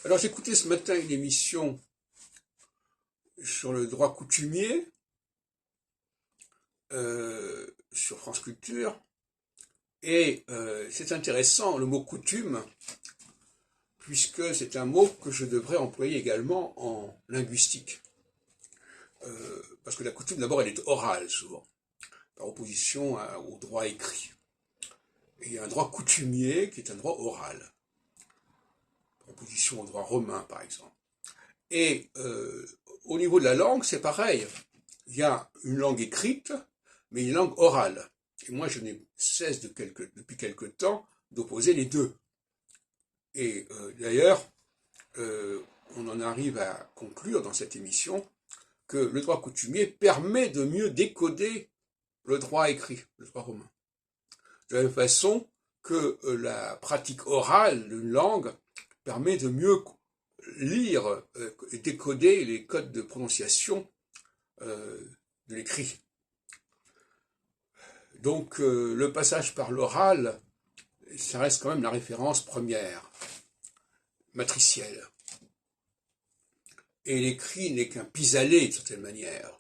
Alors j'ai écouté ce matin une émission sur le droit coutumier sur France Culture et c'est intéressant le mot coutume puisque c'est un mot que je devrais employer également en linguistique. Parce que la coutume d'abord elle est orale souvent, par opposition au droit écrit. Et il y a un droit coutumier qui est un droit oral, par opposition au droit romain par exemple. Et au niveau de la langue, c'est pareil. Il y a une langue écrite, mais une langue orale. Et moi, je n'ai cesse depuis quelque temps d'opposer les deux. Et d'ailleurs, on en arrive à conclure dans cette émission que le droit coutumier permet de mieux décoder le droit écrit, le droit romain. De la même façon que la pratique orale d'une langue permet de mieux lire et décoder les codes de prononciation de l'écrit. Donc le passage par l'oral, ça reste quand même la référence première, matricielle. Et l'écrit n'est qu'un pis-aller de certaine manière.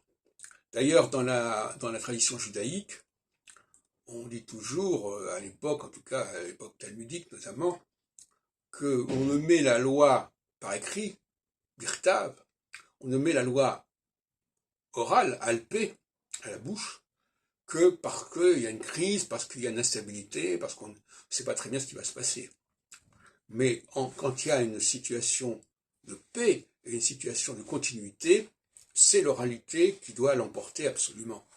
D'ailleurs, dans la tradition judaïque, on dit toujours, à l'époque, en tout cas à l'époque talmudique notamment, qu'on ne met la loi par écrit, birtav, on ne met la loi orale, alpée, à la bouche, que parce qu'il y a une crise, parce qu'il y a une instabilité, parce qu'on ne sait pas très bien ce qui va se passer. Mais quand il y a une situation de paix et une situation de continuité, c'est l'oralité qui doit l'emporter absolument.